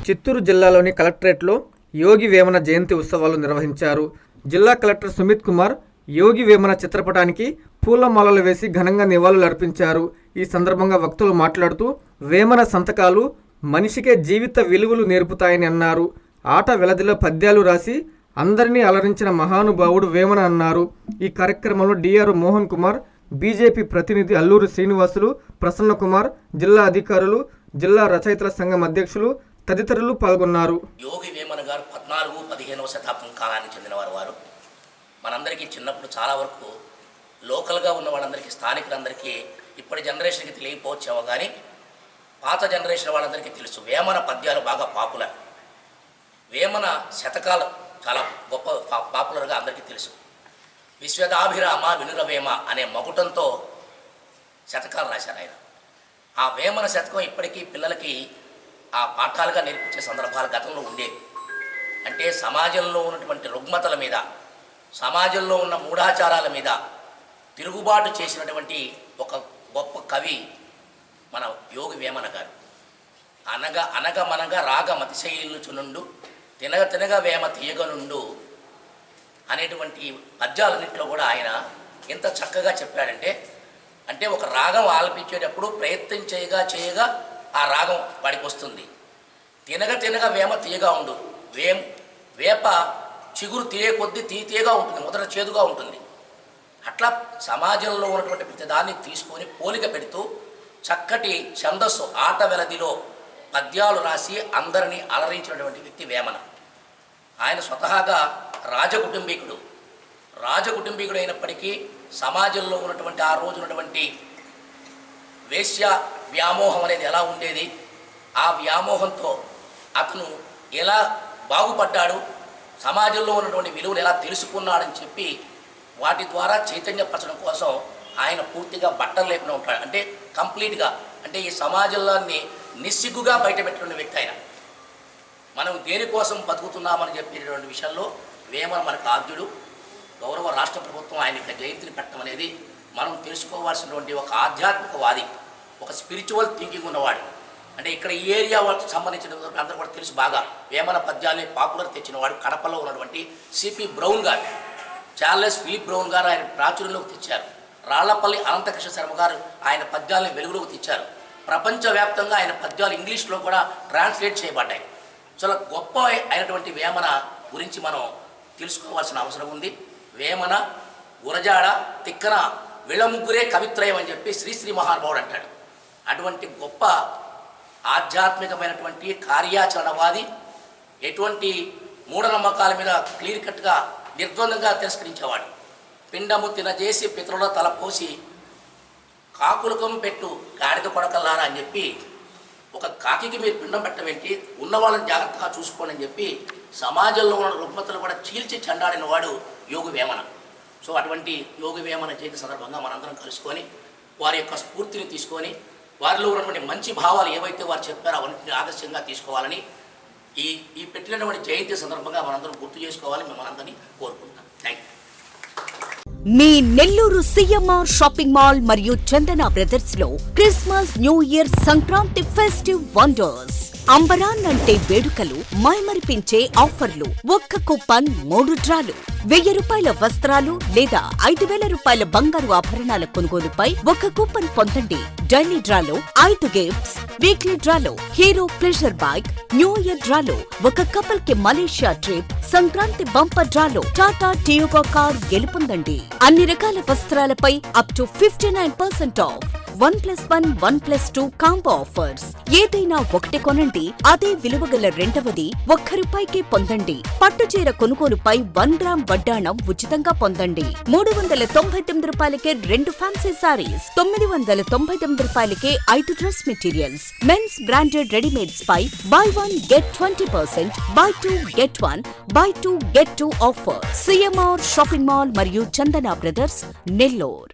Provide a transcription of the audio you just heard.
చిత్తూరు జిల్లాలోని కలెక్టరేట్లో యోగి వేమన జయంతి ఉత్సవాలు నిర్వహించారు. జిల్లా కలెక్టర్ సుమిత్ కుమార్ యోగి వేమన చిత్రపటానికి పూలమాలలు వేసి ఘనంగా నివాళులర్పించారు. ఈ సందర్భంగా వక్తలు మాట్లాడుతూ వేమన సంతకాలు మనిషికే జీవిత విలువలు నేర్పుతాయని అన్నారు. ఆట వెలదిలో పద్యాలు రాసి అందరినీ అలరించిన మహానుభావుడు వేమన అన్నారు. ఈ కార్యక్రమంలో డిఆర్ మోహన్ కుమార్, బీజేపీ ప్రతినిధి అల్లూరి శ్రీనివాసులు, ప్రసన్న కుమార్, జిల్లా అధికారులు, జిల్లా రచయితల సంఘం అధ్యక్షులు తదితరులు పాల్గొన్నారు. యోగి వేమన గారు 14-15వ శతాబ్దం కాలానికి చెందినవారు. వారు మనందరికీ చిన్నప్పుడు చాలా వరకు లోకల్గా ఉన్న వాళ్ళందరికీ, స్థానికులందరికీ ఇప్పటి జనరేషన్కి తెలియకపోవచ్చేమో కానీ పాత జనరేషన్ వాళ్ళందరికీ తెలుసు. వేమన పద్యాలు బాగా పాపులర్. వేమన శతకాలు చాలా గొప్ప పాపులర్గా అందరికీ తెలుసు. విశ్వదాభిరామ వినురవేమ అనే మకుటంతో శతకాలు రాశారు ఆయన. ఆ వేమన శతకం ఇప్పటికీ పిల్లలకి ఆ పాఠాలుగా నేర్పించే సందర్భాలు గతంలో ఉండేవి. అంటే సమాజంలో ఉన్నటువంటి రుగ్మతల మీద, సమాజంలో ఉన్న మూఢాచారాల మీద తిరుగుబాటు చేసినటువంటి ఒక గొప్ప కవి మన యోగి వేమన గారు. అనగమనగా రాగ మతిశైలుచునుండు తినగ తినగ వేమ తీయగనుండు అనేటువంటి పద్యాలన్నింటిలో కూడా ఆయన ఎంత చక్కగా చెప్పాడంటే, అంటే ఒక రాగం ఆలపించేటప్పుడు ప్రయత్నం చేయగా ఆ రాగం వాడికి వస్తుంది. తినగ తినగ వేమ తీయగా ఉండు. వేప చిగురు తీయ కొద్దీ తీయగా ఉంటుంది, మొదట చేదుగా ఉంటుంది. అట్లా సమాజంలో ఉన్నటువంటి ప్రతిదాన్ని తీసుకొని పోలిక పెడుతూ చక్కటి ఛందస్సు ఆట వెలదిలో పద్యాలు రాసి అందరినీ అలరించినటువంటి వ్యక్తి వేమన. ఆయన స్వతహాగా రాజకుటుంబీకుడు అయినప్పటికీ సమాజంలో ఉన్నటువంటి ఆ రోజు ఉన్నటువంటి వేశ్య వ్యామోహం అనేది ఎలా ఉండేది, ఆ వ్యామోహంతో అతను ఎలా బాగుపడ్డాడు, సమాజంలో ఉన్నటువంటి విలువలు ఎలా తెలుసుకున్నాడని చెప్పి వాటి ద్వారా చైతన్యపరచడం కోసం ఆయన పూర్తిగా బట్టలు లేకుండా ఉంటాడు. అంటే కంప్లీట్గా, అంటే ఈ సమాజంలోని నిస్సిగ్గుగా బయటపెట్టిన వ్యక్తి ఆయన. మనం దేనికోసం బతుకుతున్నామని చెప్పేటువంటి విషయంలో వేమన మనకు ఆద్యుడు. గౌరవ రాష్ట్ర ప్రభుత్వం ఆయన యొక్క జయంతిని పెట్టడం అనేది మనం తెలుసుకోవాల్సినటువంటి ఒక ఆధ్యాత్మికవాది, ఒక స్పిరిచువల్ థింకింగ్ ఉన్నవాడు. అంటే ఇక్కడ ఈ ఏరియా వాళ్ళకి సంబంధించిన అందరూ కూడా తెలుసు బాగా. వేమన పద్యాన్ని పాపులర్ తెచ్చినవాడు కడపలో ఉన్నటువంటి సిపి బ్రౌన్ గారు, చార్లెస్ ఫిలిప్ బ్రౌన్ గారు ఆయన ప్రాచుర్యంలోకి తెచ్చారు. రాళ్లపల్లి అనంతకృష్ణ శర్మ గారు ఆయన పద్యాలను వెలుగులోకి తెచ్చారు. ప్రపంచవ్యాప్తంగా ఆయన పద్యాలు ఇంగ్లీష్లో కూడా ట్రాన్స్లేట్ చేయబడ్డాయి. చాలా గొప్ప అయినటువంటి వేమన గురించి మనం తెలుసుకోవాల్సిన అవసరం ఉంది. వేమన, గురజాడ, తిక్కన వీళ్ళ ముగ్గురే కవిత్రయం అని చెప్పి శ్రీశ్రీ మహానుభావుడు అంటాడు. అటువంటి గొప్ప ఆధ్యాత్మికమైనటువంటి కార్యాచరణవాది, ఎటువంటి మూఢనమ్మకాల మీద క్లియర్ కట్గా నిర్ద్వందంగా తిరస్కరించేవాడు. పిండము తినజేసి పితరుల తలపోసి కాకులకం పెట్టు గాడిద కొడకల్లారా అని చెప్పి, ఒక కాకికి మీరు పిండం పెట్టవేంటి, ఉన్న వాళ్ళని జాగ్రత్తగా చూసుకోండి అని చెప్పి సమాజంలో ఉన్న రుగ్మతలు కూడా చీల్చి చెండాడిన వాడు యోగి వేమన. సో అటువంటి యోగి వేమన జయంతి సందర్భంగా మనందరం కలుసుకొని వారి యొక్క స్ఫూర్తిని తీసుకొని వారిలో ఉన్నటువంటి మంచి భావాలు ఏవైతే వారు చెప్పారో అవన్నింటినీ ఆదర్శంగా తీసుకోవాలని ఈ పెట్టినటువంటి జయంతి సందర్భంగా మనందరం గుర్తు చేసుకోవాలని మిమ్మల్ని అందరినీ కోరుకుంటున్నాం. Thank you. మీ నెల్లూరు సిఎంఆర్ షాపింగ్ మాల్ మరియు చందన బ్రదర్స్ లో Christmas, new year, Sankranti festive wonders. అంబరాన్ అంటే వేడుకలు, మైమరిపించే ఆఫర్లు, ఒక్క కూపన్ 3 డ్రాలు, 1000 రూపాయల వస్త్రాలు లేదా 5000 రూపాయల బంగారు ఆభరణాల కొనుగోలుపై 1 కూపన్ పొందండి. డైలీ డ్రాలో 5 గిఫ్ట్స్, వీక్లీ డ్రాలో Hero Pleasure bike, new year డ్రాలో 1 కపుల్ కి మలేషియా ట్రిప్, సంక్రాంతి బంపర్ డ్రాలో టాటా టియోగో కార్ గెలుపొందండి. అన్ని రకాల వస్త్రాలపై up to 59% off. 1+1, 1+2 combo offers. ఏదైనా ఒకటి కొనండి, అదే విలువగల రెండవది ₹1 పొందండి. పట్టుచీర కొనుగోలుపై 1 గ్రామ్ వడ్డాణం ఉచితంగా పొందండి. ₹399కే 2 ఫ్యాన్సీ సారీస్, ₹999కే 5 dress materials. Men's branded readymades పై buy 1 get 20%, buy 2 get 1, buy 2 get 2 offer. CMR shopping mall మరియు చందన బ్రదర్స్, నెల్లూరు.